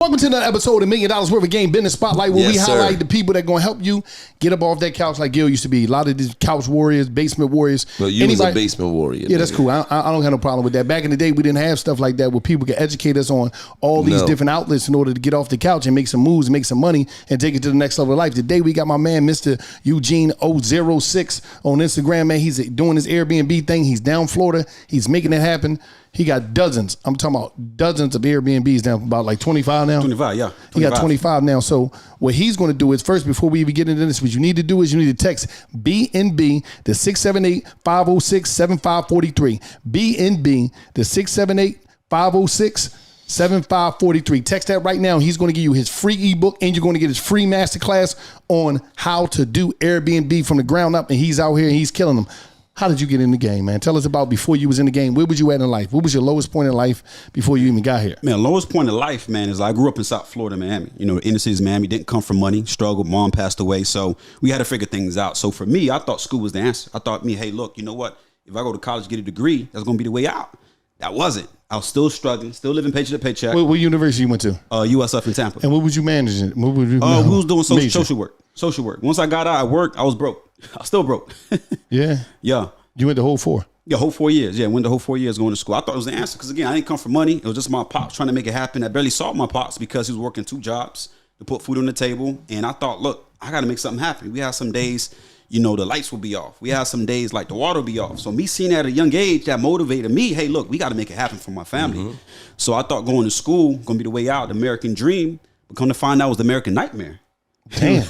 Welcome to another episode of $1 Million Worth of Game Business Spotlight, where we highlight the people that are going to help you get up off that couch like Gil used to be. A lot of these couch warriors, basement warriors. Well, you was a basement warrior. Yeah, that's cool. I don't have no problem with that. Back in the day, we didn't have stuff like that where people could educate us on all these different outlets in order to get off the couch and make some moves, make some money, and take it to the next level of life. Today, we got my man, Mr. Eugene 006 on Instagram, man. He's doing his Airbnb thing. He's down Florida. He's making it happen. He got dozens. I'm talking about dozens of Airbnbs down, about like 25 now. 25, yeah. 25. He got 25 now. So what he's going to do is, first, before we even get into this, what you need to do is you need to text BNB to 678-506-7543. BNB to 678-506-7543. Text that right now. He's going to give you his free ebook, and you're going to get his free masterclass on how to do Airbnb from the ground up. And he's out here and he's killing them. How did you get in the game, man? Tell us about before you was in the game. Where was you at in life? What was your lowest point in life before you even got here? Man, lowest point in life, man, is I grew up in South Florida, Miami. You know, inner cities, Miami. Didn't come from money. Struggled. Mom passed away. So we had to figure things out. So for me, I thought school was the answer. I thought, hey, look, you know what? If I go to college, get a degree, that's going to be the way out. That wasn't. I was still struggling, still living paycheck to paycheck. What university you went to? USF in Tampa. And what was you managing? What was you we was doing social work. Social work. Once I got out of work, I was broke. I was still broke. Yeah. Yeah. You went the whole 4? Yeah, whole 4 years. Yeah, went the whole 4 years going to school. I thought it was the answer because, again, I didn't come from money. It was just my pops trying to make it happen. I barely saw my pops because he was working 2 jobs to put food on the table. And I thought, look, I got to make something happen. We had some days, the lights will be off. We had some days like the water will be off. So me seeing that at a young age, that motivated me. Hey, look, we got to make it happen for my family. Mm-hmm. So I thought going to school going to be the way out, the American dream. But come to find out it was the American nightmare. Damn.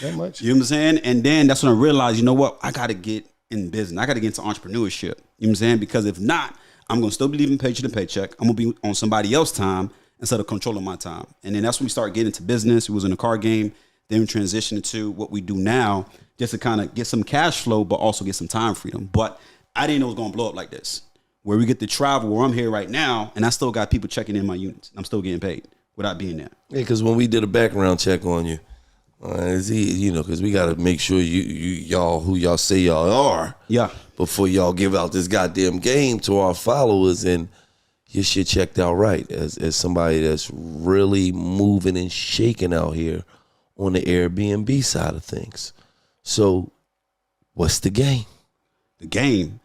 That much? You know what I'm saying? And then that's when I realized, you know what? I got to get in business. I got to get into entrepreneurship. You know what I'm saying? Because if not, I'm going to still be living paycheck to paycheck. I'm going to be on somebody else's time instead of controlling my time. And then that's when we started getting into business. We was in the car game. Then we transitioned to what we do now just to kind of get some cash flow, but also get some time freedom. But I didn't know it was going to blow up like this, where we get to travel, where I'm here right now, and I still got people checking in my units. I'm still getting paid without being there. Yeah, because when we did a background check on you, because we got to make sure y'all who y'all say y'all are. Yeah. Before y'all give out this goddamn game to our followers, and your shit checked out right as somebody that's really moving and shaking out here on the Airbnb side of things. So, what's the game? The game.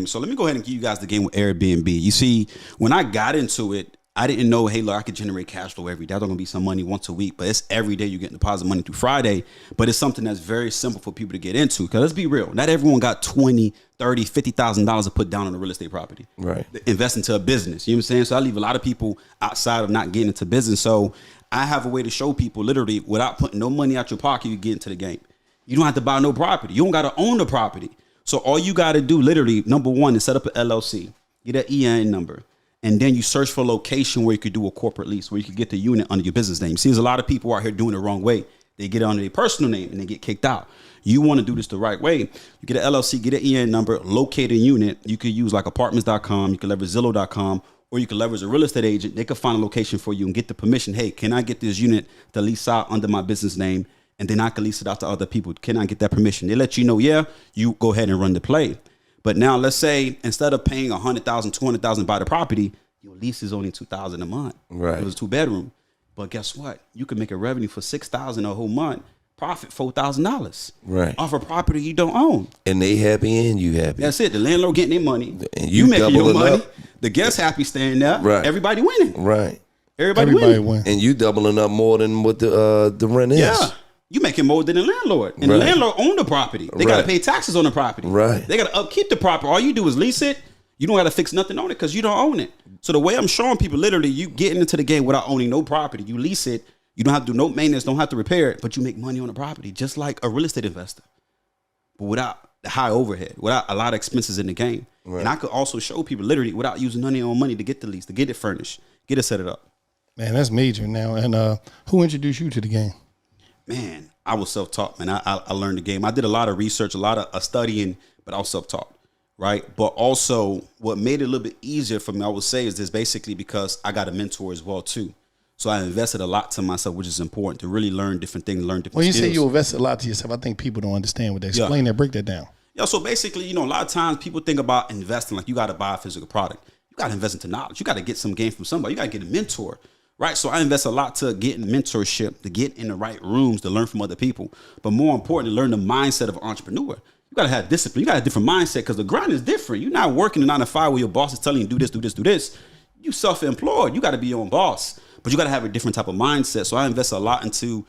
So let me go ahead and give you guys the game with Airbnb. You see, when I got into it, I didn't know, hey, look, I could generate cash flow every day. There's going to be some money once a week, but it's every day you're getting deposit money through Friday. But it's something that's very simple for people to get into. Because let's be real, not everyone got $20,000, $30,000, $50,000 to put down on a real estate property. Right. Invest into a business. You know what I'm saying? So I leave a lot of people outside of not getting into business. So I have a way to show people literally without putting no money out your pocket, you get into the game. You don't have to buy no property. You don't got to own the property. So all you got to do literally, number one, is set up an LLC, get an EIN number. And then you search for a location where you could do a corporate lease, where you could get the unit under your business name. See, there's a lot of people out here doing it the wrong way. They get it under their personal name and they get kicked out. You want to do this the right way. You get an LLC, get an EIN number, locate a unit. You could use like apartments.com. You could leverage Zillow.com, or you could leverage a real estate agent. They could find a location for you and get the permission. Hey, can I get this unit to lease out under my business name? And then I can lease it out to other people. Can I get that permission? They let you know, yeah, you go ahead and run the play. But now let's say instead of paying $100,000, $200,000 by the property, your lease is only $2,000 a month. Right. It was a 2-bedroom. But guess what? You can make a revenue for $6,000 a whole month, profit $4,000. Right. Off a property you don't own. And they happy and you happy. That's it. The landlord getting their money. And you making your money. up. The guest happy staying there. Right. Everybody winning. Right. Everybody winning. win. And you doubling up more than what the rent is. Yeah. You making more than the landlord. And right. the landlord own the property. They got to pay taxes on the property. Right. They got to upkeep the property. All you do is lease it. You don't got to fix nothing on it because you don't own it. So the way I'm showing people, literally, you getting into the game without owning no property. You lease it. You don't have to do no maintenance, don't have to repair it, but you make money on the property just like a real estate investor. But without the high overhead, without a lot of expenses in the game. Right. And I could also show people literally without using none of their own money to get the lease, to get it furnished, get it set it up. Man, that's major now. And who introduced you to the game? Man, I was self-taught, man. I learned the game. I did a lot of research, a lot of studying, but I was self-taught, right? But also what made it a little bit easier for me, I would say, is this basically because I got a mentor as well, too. So I invested a lot to myself, which is important to really learn different things, learn different skills. When you say you invested a lot to yourself, I think people don't understand what they explain that. Break that down. Yeah, so basically, a lot of times people think about investing like you got to buy a physical product. You got to invest into knowledge. You got to get some game from somebody. You got to get a mentor, right? So I invest a lot to get in mentorship, to get in the right rooms, to learn from other people. But more important, to learn the mindset of an entrepreneur. You got to have discipline. You got a different mindset because the grind is different. You're not working a 9 to 5 where your boss is telling you do this, do this, do this. You self-employed. You got to be your own boss. But you got to have a different type of mindset. So I invest a lot into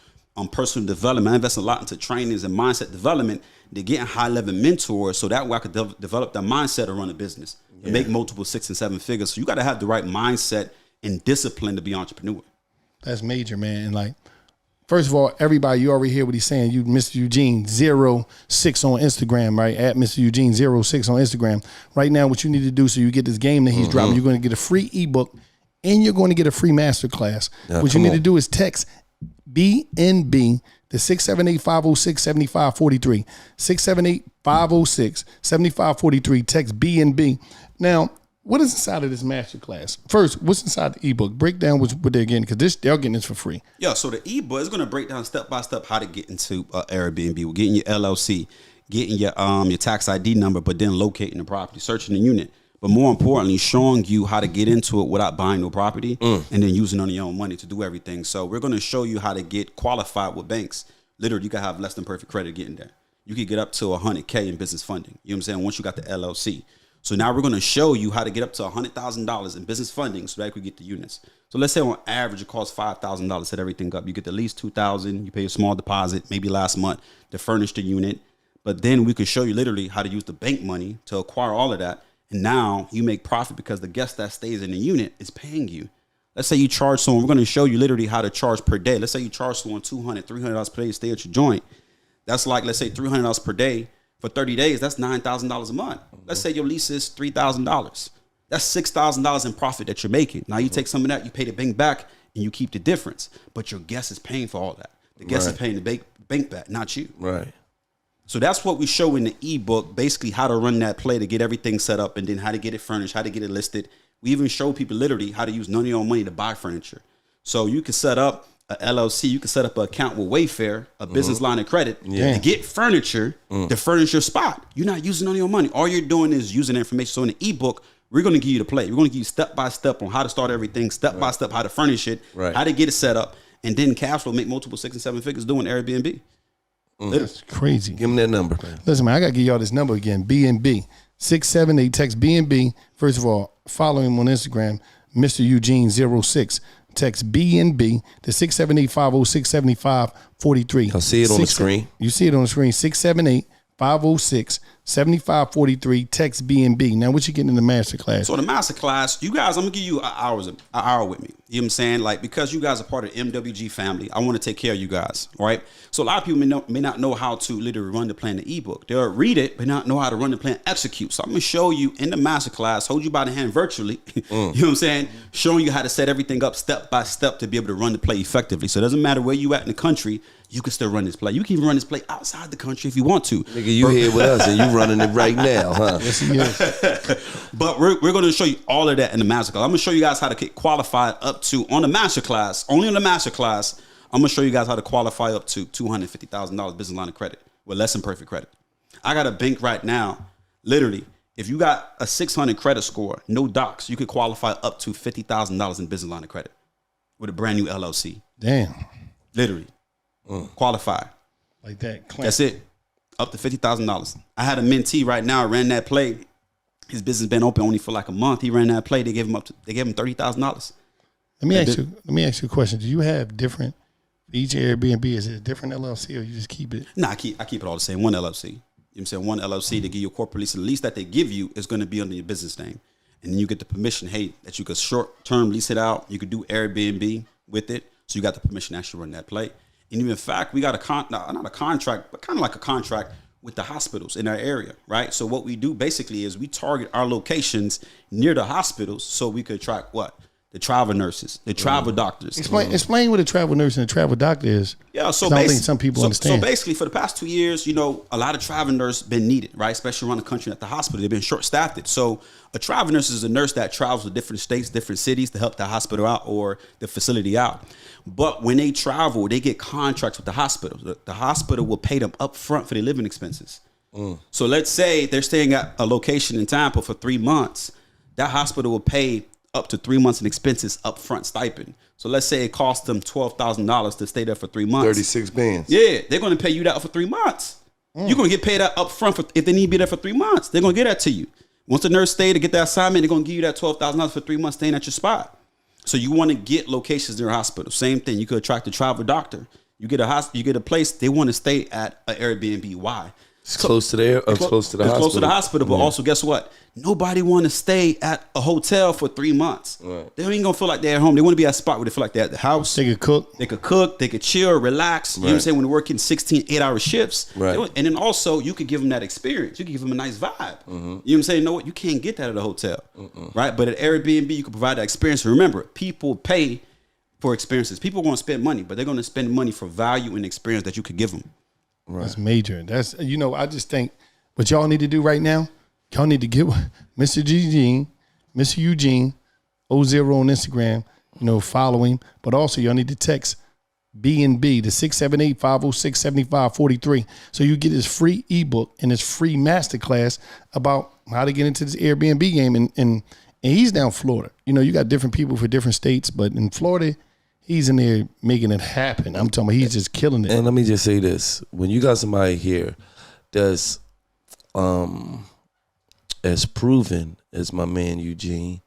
personal development. I invest a lot into trainings and mindset development to get high-level mentors so that way I could develop that mindset to run a business and make multiple 6 and 7 figures. So you got to have the right mindset and discipline to be an entrepreneur. That's major, man. And like, first of all, everybody, you already hear what he's saying. You, Mr. Eugene 06 on Instagram, right? At Mr. Eugene 06 on Instagram. Right now, what you need to do so you get this game that he's dropping, you're going to get a free ebook and you're going to get a free masterclass. What you need to do is text BNB to 678-506-7543. 678-506-7543. Text BNB. Now, what is inside of this masterclass? First, what's inside the ebook? Break down what they're getting, because they're getting this for free. Yeah, so the ebook is going to break down step by step how to get into Airbnb. We're getting your LLC, getting your tax ID number, but then locating the property, searching the unit. But more importantly, showing you how to get into it without buying no property and then using on your own money to do everything. So we're going to show you how to get qualified with banks. Literally, you can have less than perfect credit getting there. You could get up to $100K in business funding. You know what I'm saying? Once you got the LLC. So now we're going to show you how to get up to $100,000 in business funding so that you could get the units. So let's say on average it costs $5,000 to set everything up. You get at least $2,000. You pay a small deposit, maybe last month, to furnish the unit. But then we could show you literally how to use the bank money to acquire all of that. And now you make profit because the guest that stays in the unit is paying you. Let's say you charge someone. We're going to show you literally how to charge per day. Let's say you charge someone $200, $300 per day to stay at your joint. That's like, let's say $300 per day for 30 days. That's $9,000 a month. Let's say your lease is $3,000. That's $6,000 in profit that you're making. Now you take some of that, you pay the bank back, and you keep the difference. But your guest is paying for all that. The guest is paying the bank back, not you. Right. So that's what we show in the ebook, basically how to run that play to get everything set up and then how to get it furnished, how to get it listed. We even show people literally how to use none of your own money to buy furniture. So you can set up a LLC, you can set up an account with Wayfair, a business line of credit, to get furniture to furnish your spot. You're not using none of your money. All you're doing is using information. So in the ebook, we're going to give you the play. We're going to give you step by step on how to start everything, step by step how to furnish it, how to get it set up, and then cash flow, make multiple 6 and 7 figures doing Airbnb. That's crazy. Give them that number, man. Listen, man, I got to give y'all this number again. BNB 678. Text BNB. First of all, follow him on Instagram, Mr. Eugene 06. Text BNB to 678-506-7543. I'll see it on the screen. You see it on the screen. 678-506-7543. Text BNB. Now, what you getting in the masterclass? So the masterclass, you guys, I'm gonna give you an hour with me. You know what I'm saying? Like, because you guys are part of the MWG family, I want to take care of you guys, right? So a lot of people may not know how to literally run the plan, the ebook. They'll read it, but not know how to run the plan, execute. So I'm gonna show you in the masterclass, hold you by the hand virtually. You know what I'm saying? Showing you how to set everything up step by step to be able to run the play effectively. So it doesn't matter where you at in the country, you can still run this play. You can even run this play outside the country if you want to. Nigga, you here with us and you running it right now, huh? Yes, he is. But we're going to show you all of that in the masterclass. I'm going to show you guys how to get qualified up to, on the masterclass, only on the masterclass, I'm going to show you guys how to qualify up to $250,000 business line of credit with less than perfect credit. I got a bank right now, literally, if you got a 600 credit score, no docs, you could qualify up to $50,000 in business line of credit with a brand new LLC. Damn. Literally. Qualify. Like that. That's it. Up to $50,000. I had a mentee right now, ran that play. His business been open only for like a month. He ran that play. They gave him $30,000. Let me ask you a question. Do you have different, each Airbnb, is it a different LLC or you just keep it? Nah, I keep it all the same. One LLC. You know what I'm saying? One LLC to give you a corporate lease. And the lease that they give you is going to be under your business name. And then you get the permission, that you could short-term lease it out. You could do Airbnb with it. So you got the permission to actually run that play. And in fact, we got not a contract, but kind of like a contract with the hospitals in our area, right? So what we do basically is we target our locations near the hospitals so we could attract what? The travel nurses, the travel doctors. Explain what a travel nurse and a travel doctor is. Yeah, so I don't think some people understand. So basically, for the past 2 years, a lot of travel nurses been needed, right? Especially around the country at the hospital, they've been short-staffed. So a travel nurse is a nurse that travels to different states, different cities to help the hospital out or the facility out. But when they travel, they get contracts with the hospital. The hospital will pay them up front for their living expenses. So let's say they're staying at a location in Tampa for 3 months. That hospital will pay up to 3 months in expenses upfront stipend. So let's say it costs them $12,000 to stay there for 3 months. 36 bands. Yeah, they're going to pay you that for 3 months. You're going to get paid that upfront for if they need to be there for 3 months. They're going to get that to you. Once the nurse stay to get that assignment, they're going to give you that $12,000 for 3 months staying at your spot. So you want to get locations near a hospital. Same thing. You could attract a travel doctor. You get a place. They want to stay at an Airbnb. Why? It's close to there. It's close to the hospital. Close to the hospital, but also guess what? Nobody want to stay at a hotel for 3 months. Right. They ain't gonna feel like they're at home. They want to be at a spot where they feel like they're at the house. They could cook. They could chill, relax. You know what I'm saying? When they're working 16, 8-hour shifts. Right. And then also you could give them that experience. You could give them a nice vibe. You know what I'm saying? You know what? You can't get that at a hotel. Right? But at Airbnb, you can provide that experience. And remember, people pay for experiences. People are going to spend money, but they're going to spend money for value and experience that you could give them. Right. That's major. That's, I just think what y'all need to do right now, y'all need to get Mr. Eugene, 00 on Instagram, follow him. But also y'all need to text B&B to 678-506-7543. So you get his free ebook and his free masterclass about how to get into this Airbnb game. And he's down Florida. You got different people for different states, but in Florida, he's in there making it happen. I'm talking about he's just killing it. And let me just say this. When you got somebody here that's as proven as my man Eugene,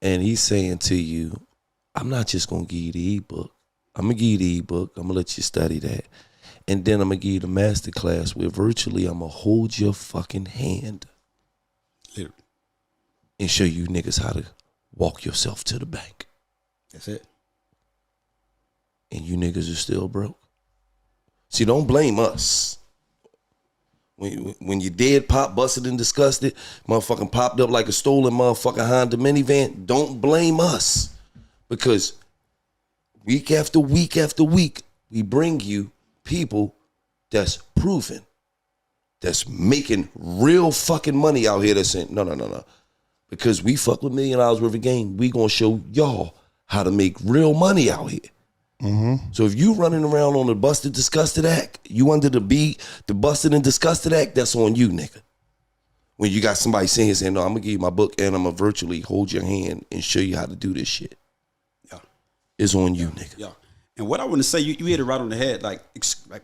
and he's saying to you, I'm not just going to give you the ebook. I'm going to give you the ebook. I'm going to let you study that. And then I'm going to give you the master class where virtually I'm going to hold your fucking hand. Literally. And show you niggas how to walk yourself to the bank. That's it. And you niggas are still broke. See, don't blame us. When your dead pop busted and disgusted, motherfucking popped up like a stolen motherfucking Honda minivan, don't blame us. Because week after week after week, we bring you people that's proven, that's making real fucking money out here that's saying, no. Because we fuck with $1 million worth of game, we gonna show y'all how to make real money out here. So if you running around on the busted, disgusted act, you under the busted and disgusted act, that's on you, nigga. When you got somebody saying, no, I'm gonna give you my book and I'm gonna virtually hold your hand and show you how to do this shit. Yeah. It's on you, nigga. Yeah. And what I want to say, you hit it right on the head. Like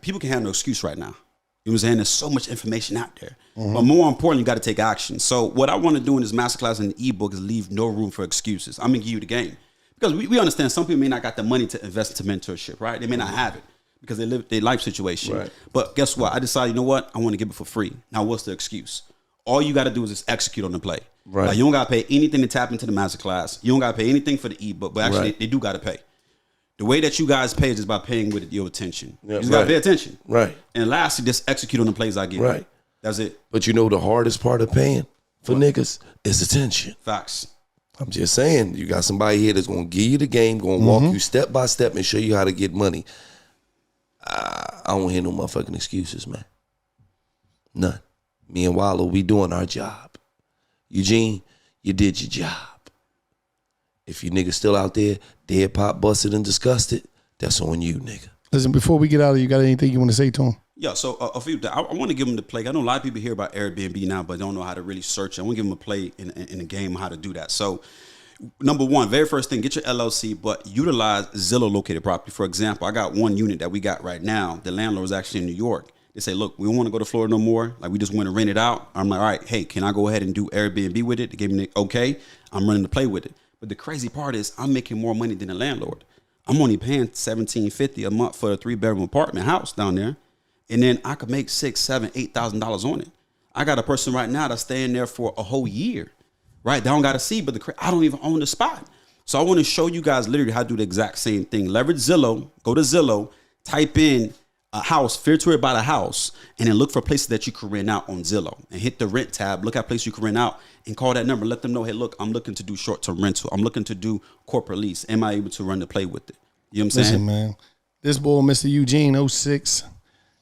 people can have no excuse right now. You know what I'm saying? There's so much information out there. But more important, you got to take action. So what I want to do in this masterclass and the ebook is leave no room for excuses. I'm gonna give you the game. Because we understand some people may not got the money to invest into mentorship, right? They may not have it because they live their life situation. Right. But guess what? I decided, you know what? I want to give it for free. Now, what's the excuse? All you got to do is just execute on the play. Right. Like, you don't got to pay anything to tap into the masterclass. You don't got to pay anything for the ebook. But actually, they do got to pay. The way that you guys pay is just by paying with your attention. Yeah, you just got to pay attention. Right. And lastly, just execute on the plays I give. Right. That's it. But the hardest part of paying for niggas is attention. Facts. I'm just saying, you got somebody here that's going to give you the game, going to walk you step by step and show you how to get money. I don't hear no motherfucking excuses, man. None. Me and Wallow, we doing our job. Eugene, you did your job. If you niggas still out there, dead pop, busted, and disgusted, that's on you, nigga. Listen, before we get out of here, you got anything you want to say to him? Yeah, so a few. I want to give them the play. I know a lot of people hear about Airbnb now, but don't know how to really search it. I want to give them a play in the game on how to do that. So, number one, very first thing, get your LLC, but utilize Zillow located property. For example, I got one unit that we got right now. The landlord is actually in New York. They say, look, we don't want to go to Florida no more. Like, we just want to rent it out. I'm like, all right, hey, can I go ahead and do Airbnb with it? They gave me the okay. I'm running the play with it. But the crazy part is I'm making more money than the landlord. I'm only paying $1,750 a month for a 3-bedroom apartment house down there. And then I could make $6,000, $7,000, $8,000 on it. I got a person right now that's staying there for a whole year, right? They don't got to see, but I don't even own the spot. So I want to show you guys literally how to do the exact same thing. Leverage Zillow, go to Zillow, type in a house, filter it by the house, and then look for places that you can rent out on Zillow. And hit the rent tab, look at places you can rent out, and call that number. Let them know, hey, look, I'm looking to do short-term rental. I'm looking to do corporate lease. Am I able to run the play with it? You know what I'm saying? Listen, man, this boy, Mr. Eugene, 06,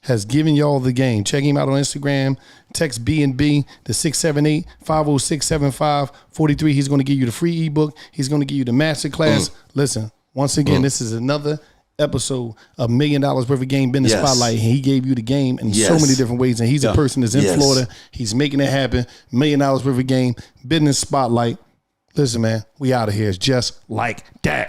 has given y'all the game. Check him out on Instagram. Text B&B to 678-506-7543. He's going to give you the free ebook. He's going to give you the master class. Listen, once again, this is another episode of $1 million worth of game business spotlight. And he gave you the game in so many different ways. And he's a person that's in Florida. He's making it happen. $1 million worth of game business spotlight. Listen, man, we out of here. It's just like that.